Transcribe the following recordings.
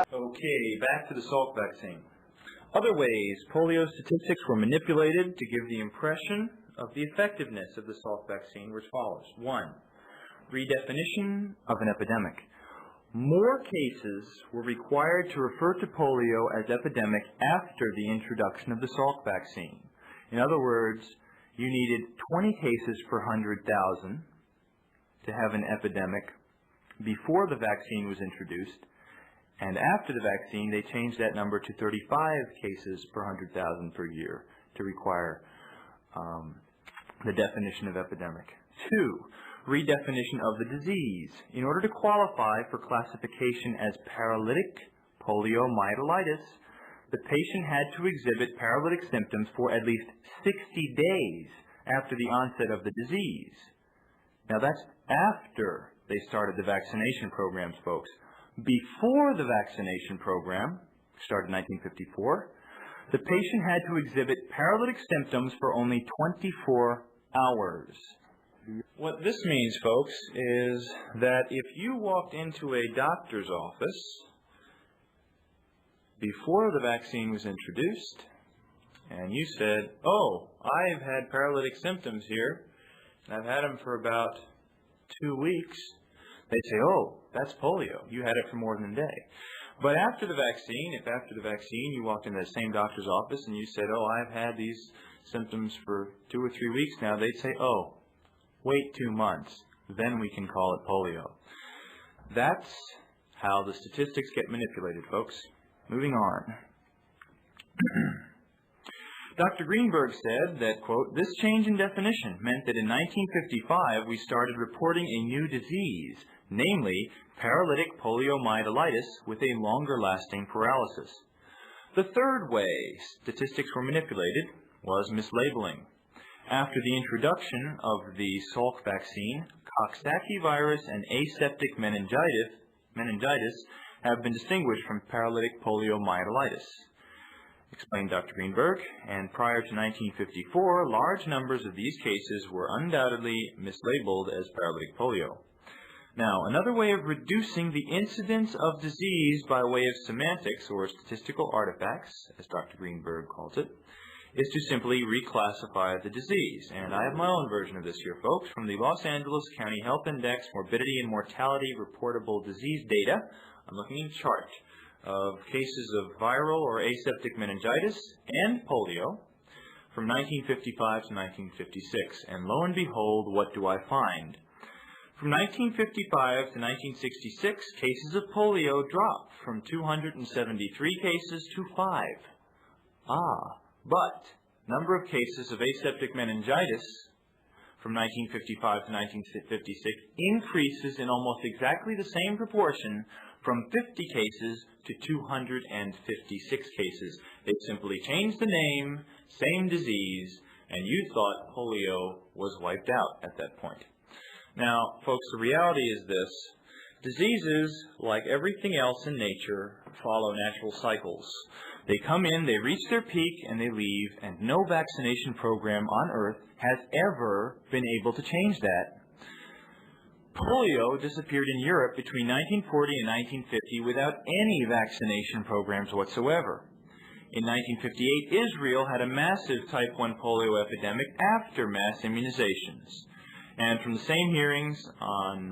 Okay, back to the Salk vaccine. Other ways polio statistics were manipulated to give the impression of the effectiveness of the Salk vaccine were as follows. 1. Redefinition of an epidemic. More cases were required to refer to polio as epidemic after the introduction of the Salk vaccine. In other words, you needed 20 cases per 100,000 to have an epidemic before the vaccine was introduced, and after the vaccine they changed that number to 35 cases per 100,000 per year to require the definition of epidemic. 2. Redefinition of the disease. In order to qualify for classification as paralytic poliomyelitis, the patient had to exhibit paralytic symptoms for at least 60 days after the onset of the disease. Now that's after they started the vaccination programs, folks. Before the vaccination program, started in 1954, the patient had to exhibit paralytic symptoms for only 24 hours. What this means, folks, is that if you walked into a doctor's office before the vaccine was introduced and you said, "Oh, I've had paralytic symptoms here, and I've had them for about 2 weeks," they'd say, "Oh, that's polio. You had it for more than a day." But after the vaccine, if after the vaccine you walked into that same doctor's office and you said, "Oh, I've had these symptoms for 2 or 3 weeks now," they'd say, "Oh, wait 2 months, then we can call it polio." That's how the statistics get manipulated, folks. Moving on. Dr. Greenberg said that, quote, "This change in definition meant that in 1955 we started reporting a new disease, namely paralytic poliomyelitis with a longer-lasting paralysis." The third way statistics were manipulated was mislabeling. After the introduction of the Salk vaccine, Coxsackie virus and aseptic meningitis have been distinguished from paralytic poliomyelitis, explained Dr. Greenberg, and prior to 1954, large numbers of these cases were undoubtedly mislabeled as paralytic polio. Now, another way of reducing the incidence of disease by way of semantics or statistical artifacts, as Dr. Greenberg calls it, is to simply reclassify the disease. And I have my own version of this here, folks, from the Los Angeles County Health Index Morbidity and Mortality Reportable Disease Data. I'm looking at a chart of cases of viral or aseptic meningitis and polio from 1955 to 1956. And lo and behold, what do I find? From 1955 to 1966, cases of polio dropped from 273 cases to 5. But number of cases of aseptic meningitis from 1955 to 1956 increases in almost exactly the same proportion from 50 cases to 256 cases. They simply changed the name, same disease, and you thought polio was wiped out at that point. Now, folks, the reality is this. Diseases, like everything else in nature, follow natural cycles. They come in, they reach their peak, and they leave, and no vaccination program on Earth has ever been able to change that. Polio disappeared in Europe between 1940 and 1950 without any vaccination programs whatsoever. In 1958, Israel had a massive type 1 polio epidemic after mass immunizations. And from the same hearings on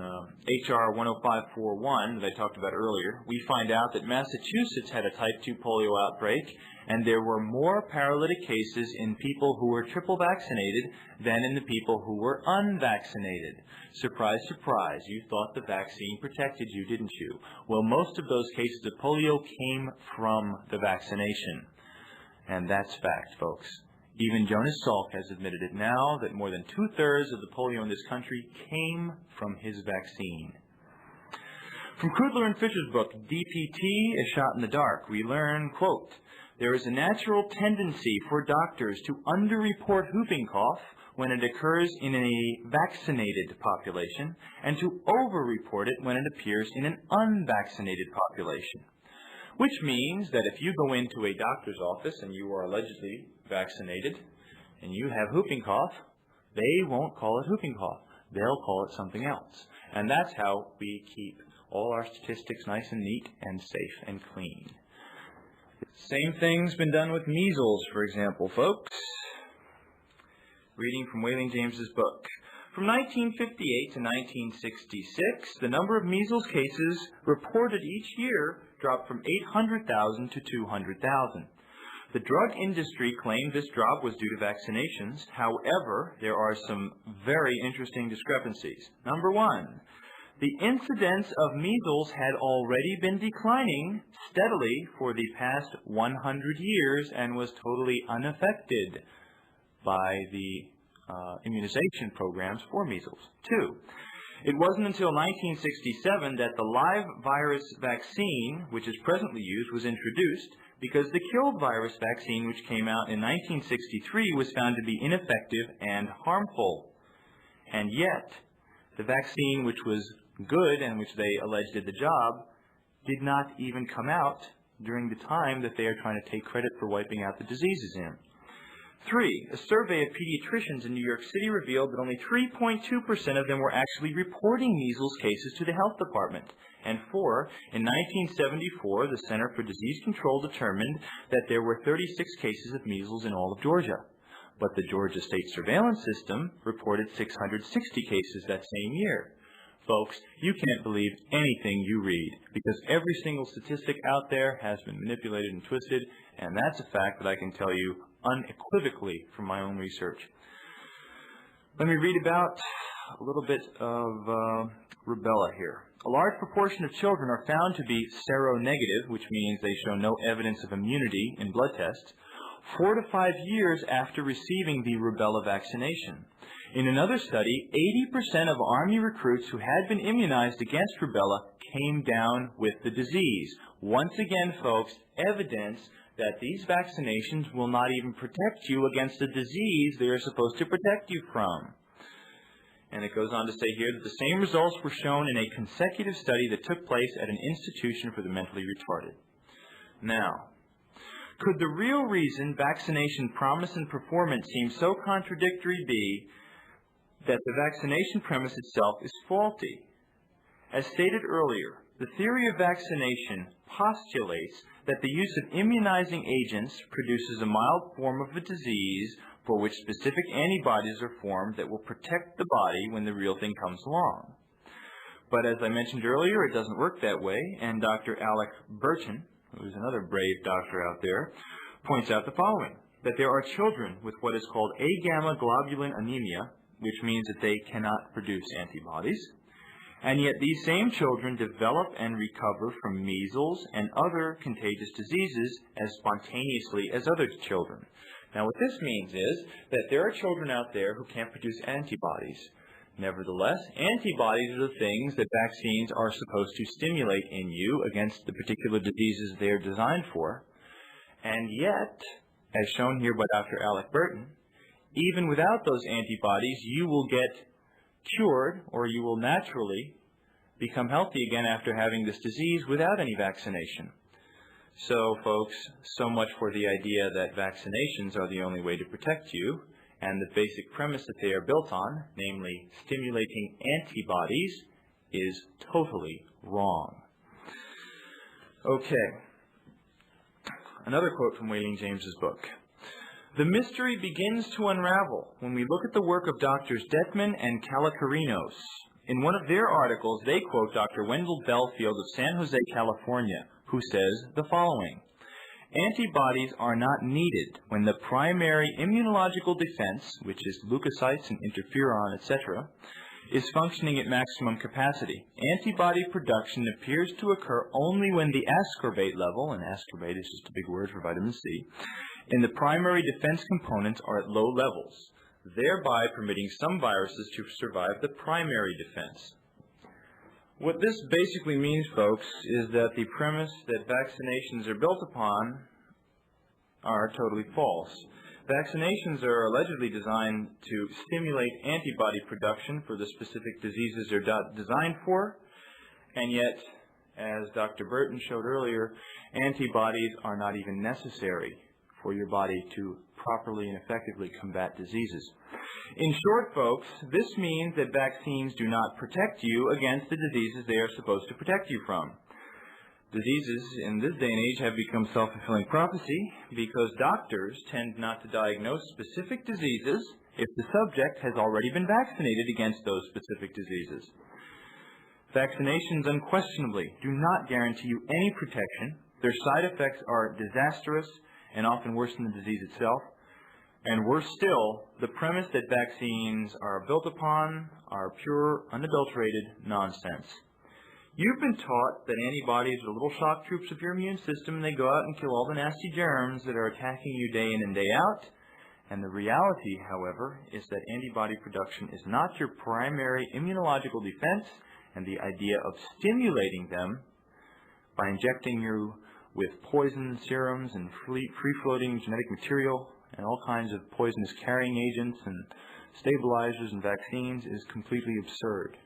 H.R. 10541 that I talked about earlier, we find out that Massachusetts had a type 2 polio outbreak, and there were more paralytic cases in people who were triple vaccinated than in the people who were unvaccinated. Surprise, surprise, you thought the vaccine protected you, didn't you? Well, most of those cases of polio came from the vaccination. And that's fact, folks. Even Jonas Salk has admitted it now that more than 2/3 of the polio in this country came from his vaccine. From Kudler and Fisher's book, DPT, A Shot in the Dark, we learn, quote, "There is a natural tendency for doctors to underreport whooping cough when it occurs in a vaccinated population and to overreport it when it appears in an unvaccinated population." Which means that if you go into a doctor's office and you are allegedly vaccinated and you have whooping cough, they won't call it whooping cough. They'll call it something else. And that's how we keep all our statistics nice and neat and safe and clean. Same thing's been done with measles, for example, folks. Reading from Waling James's book. From 1958 to 1966, the number of measles cases reported each year dropped from 800,000 to 200,000. The drug industry claimed this drop was due to vaccinations. However, there are some very interesting discrepancies. Number one, the incidence of measles had already been declining steadily for the past 100 years and was totally unaffected by the immunization programs for measles. Two, it wasn't until 1967 that the live virus vaccine, which is presently used, was introduced because the killed virus vaccine, which came out in 1963, was found to be ineffective and harmful. And yet, the vaccine, which was good and which they alleged did the job, did not even come out during the time that they are trying to take credit for wiping out the diseases in. 3, a survey of pediatricians in New York City revealed that only 3.2% of them were actually reporting measles cases to the health department. And 4, in 1974, the Center for Disease Control determined that there were 36 cases of measles in all of Georgia. But the Georgia State Surveillance System reported 660 cases that same year. Folks, you can't believe anything you read, because every single statistic out there has been manipulated and twisted, and that's a fact that I can tell you unequivocally from my own research. Let me read about a little bit of rubella here. A large proportion of children are found to be seronegative, which means they show no evidence of immunity in blood tests, 4 to 5 years after receiving the rubella vaccination. In another study, 80% of Army recruits who had been immunized against rubella came down with the disease. Once again, folks, evidence that these vaccinations will not even protect you against the disease they are supposed to protect you from. And it goes on to say here that the same results were shown in a consecutive study that took place at an institution for the mentally retarded. Now, could the real reason vaccination promise and performance seem so contradictory be that the vaccination premise itself is faulty? As stated earlier, the theory of vaccination postulates that the use of immunizing agents produces a mild form of a disease for which specific antibodies are formed that will protect the body when the real thing comes along. But as I mentioned earlier, it doesn't work that way, and Dr. Alec Burton, who is another brave doctor out there, points out the following, that there are children with what is called A-gamma globulin anemia, which means that they cannot produce antibodies, and yet these same children develop and recover from measles and other contagious diseases as spontaneously as other children. Now what this means is that there are children out there who can't produce antibodies. Nevertheless, antibodies are the things that vaccines are supposed to stimulate in you against the particular diseases they are designed for. And yet, as shown here by Dr. Alec Burton, even without those antibodies, you will get cured, or you will naturally become healthy again after having this disease without any vaccination. So, folks, so much for the idea that vaccinations are the only way to protect you, and the basic premise that they are built on, namely stimulating antibodies, is totally wrong. Okay. Another quote from Waling James's book. The mystery begins to unravel when we look at the work of Drs. Detman and Kalakarinos. In one of their articles, they quote Dr. Wendell Belfield of San Jose, California, who says the following: antibodies are not needed when the primary immunological defense, which is leukocytes and interferon, etc., is functioning at maximum capacity. Antibody production appears to occur only when the ascorbate level, and ascorbate is just a big word for vitamin C, in the primary defense components are at low levels, thereby permitting some viruses to survive the primary defense. What this basically means, folks, is that the premise that vaccinations are built upon are totally false. Vaccinations are allegedly designed to stimulate antibody production for the specific diseases they're designed for, and yet, as Dr. Burton showed earlier, antibodies are not even necessary for your body to properly and effectively combat diseases. In short, folks, this means that vaccines do not protect you against the diseases they are supposed to protect you from. Diseases in this day and age have become self-fulfilling prophecy because doctors tend not to diagnose specific diseases if the subject has already been vaccinated against those specific diseases. Vaccinations unquestionably do not guarantee you any protection. Their side effects are disastrous and often worse than the disease itself. And worse still, the premise that vaccines are built upon are pure, unadulterated nonsense. You've been taught that antibodies are little shock troops of your immune system and they go out and kill all the nasty germs that are attacking you day in and day out. And the reality, however, is that antibody production is not your primary immunological defense, and the idea of stimulating them by injecting you with poison serums and free-floating genetic material and all kinds of poisonous carrying agents and stabilizers and vaccines is completely absurd.